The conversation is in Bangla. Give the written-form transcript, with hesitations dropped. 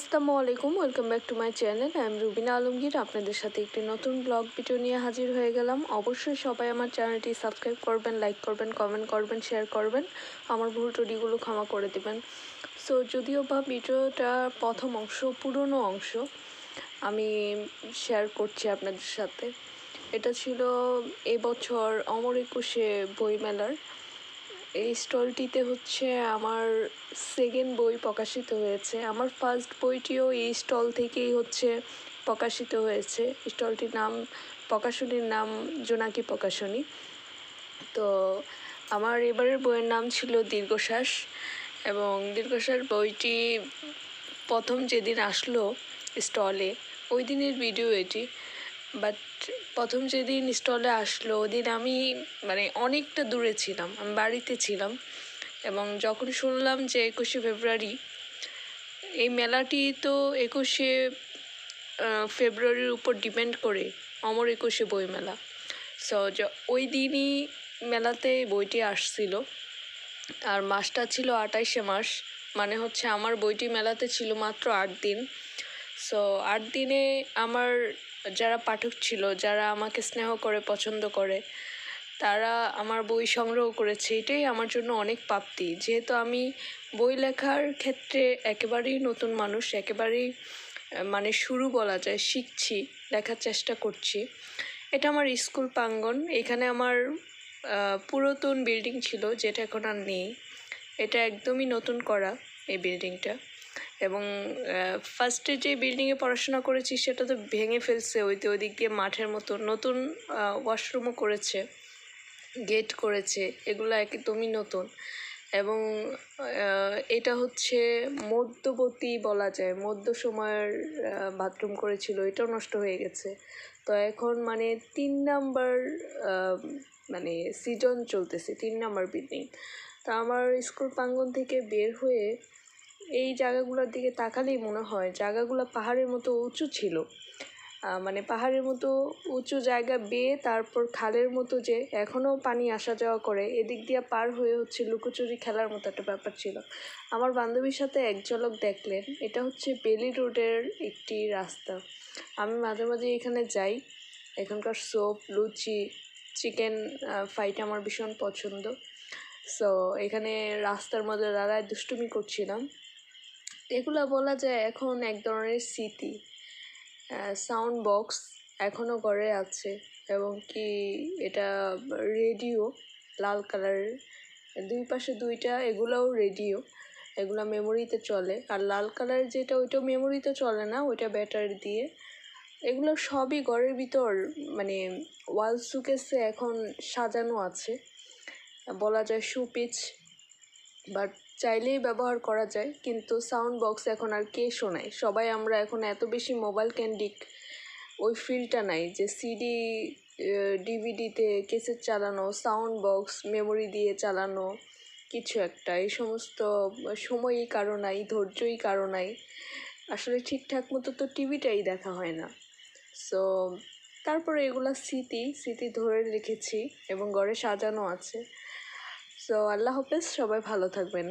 আসসালামু আলাইকুম, welcome back to my channel. I am Rubina Alamgir. আপনাদের সাথে একটি নতুন ব্লগ ভিডিও নিয়ে হাজির হয়ে গেলাম। অবশ্যই সবাই আমার চ্যানেলটি সাবস্ক্রাইব করবেন, লাইক করবেন, কমেন্ট করবেন, শেয়ার করবেন, আমার ভুল ত্রুটিগুলো ক্ষমা করে দেবেন। সো যদিও বা ভিডিওটা প্রথম অংশ, পুরনো অংশ আমি শেয়ার করছি আপনাদের সাথে। এটা ছিল এবছর অমর একুশে বইমেলার। এই স্টলটিতে হচ্ছে আমার সেকেন্ড বই প্রকাশিত হয়েছে। আমার ফার্স্ট বইটিও এই স্টল থেকেই হচ্ছে প্রকাশিত হয়েছে। স্টলটির নাম, প্রকাশনীর নাম জোনাকি প্রকাশনী। তো আমার এবারের বইয়ের নাম ছিল দীর্ঘশ্বাস, এবং দীর্ঘশ্বাস বইটি প্রথম যেদিন আসলো স্টলে ওই দিনের ভিডিও এটি। বাট প্রথম যেদিন স্টলে আসলো ওদিন আমি অনেকটা দূরে ছিলাম, আমি বাড়িতে ছিলাম, এবং যখন শুনলাম যে 21শে ফেব্রুয়ারি এই মেলাটি, তো 21শে ফেব্রুয়ারির উপর ডিপেন্ড করে অমর একুশে বই মেলা। সো ওই দিনই মেলাতে বইটি আসছিল, আর মাসটা ছিল 28শে মাস, মানে হচ্ছে আমার বইটি মেলাতে ছিল মাত্র 8 দিন। সো 8 দিনে আমার যারা পাঠক ছিল, যারা আমাকে স্নেহ করে, পছন্দ করে, তারা আমার বই সংগ্রহ করেছে, এটাই আমার জন্য অনেক প্রাপ্তি। যেহেতু আমি বই লেখার ক্ষেত্রে একেবারেই নতুন মানুষ, একেবারেই শুরু বলা যায়, শিখছি, লেখার চেষ্টা করছি। এটা আমার স্কুল প্রাঙ্গণ। এখানে আমার পুরাতন বিল্ডিং ছিল, যেটা এখন আর নেই। এটা একদমই নতুন করা এই বিল্ডিংটা, এবং ফার্স্টে যে বিল্ডিংয়ে পড়াশোনা করেছি সেটা তো ভেঙে ফেলছে, ওদিক দিয়ে মাঠের মতো নতুন ওয়াশরুমও করেছে, গেট করেছে, এগুলো একদমই নতুন। এবং এটা হচ্ছে মধ্যবর্তী বলা যায়, মধ্য সময়ের বাথরুম করেছিল, এটাও নষ্ট হয়ে গেছে। তো এখন 3 নাম্বার সিজন চলতেছে, 3 নাম্বার বিল্ডিং। তো আমার স্কুল প্রাঙ্গণ থেকে বের হয়ে এই জায়গাগুলোর দিকে তাকালেই মনে হয় জায়গাগুলো পাহাড়ের মতো উঁচু ছিল। পাহাড়ের মতো উঁচু জায়গা বেয়ে তারপর খালের মতো যে এখনও পানি আসা যাওয়া করে, এদিক দিয়ে পার হয়ে হচ্ছে লুকোচুরি খেলার মতো একটা ব্যাপার ছিল। আমার বান্ধবীর সাথে এক ঝলক দেখলেন, এটা হচ্ছে বেলি রোডের একটি রাস্তা। আমি মাঝে মাঝে এখানে যাই। এখানকার সোপ, লুচি, চিকেন ফ্রাইটা আমার ভীষণ পছন্দ। সো এখানে রাস্তার মধ্যে দাঁড়ায় দুষ্টুমি করছিলাম। এগুলো বলা যায় এখন এক ধরনের স্মৃতি। সাউন্ড বক্স এখনও ঘরে আছে, এবং কি এটা রেডিও লাল কালারের, দুই পাশে দুইটা, এগুলোও রেডিও, এগুলো মেমোরিতে চলে। আর লাল কালারের যেটা, ওইটাও মেমোরিতে চলে না, ওইটা ব্যাটারি দিয়ে। এগুলো সবই ঘরের ভিতর ওয়াল সুকেসে এখন সাজানো আছে, বলা যায় শোপিস, বাট চাইলেই ব্যবহার করা যায়। কিন্তু সাউন্ড বক্স এখন আর কে শোনায়? সবাই আমরা এখন এত বেশি মোবাইল কেন্দ্রিক, ওই ফিলটা নাই যে সিডি, ডিভিডিতে কেসেট চালানো, সাউন্ড বক্স মেমোরি দিয়ে চালানো কিছু একটা, এই সমস্ত সময়ই কারো নাই, ধৈর্যই কারো নাই। আসলে ঠিকঠাক মতো তো টিভিটাই দেখা হয় না। সো তারপরে এগুলো স্মৃতি ধরে রেখেছি এবং ঘরে সাজানো আছে। সো আল্লাহ হাফেজ, সবাই ভালো থাকবেন।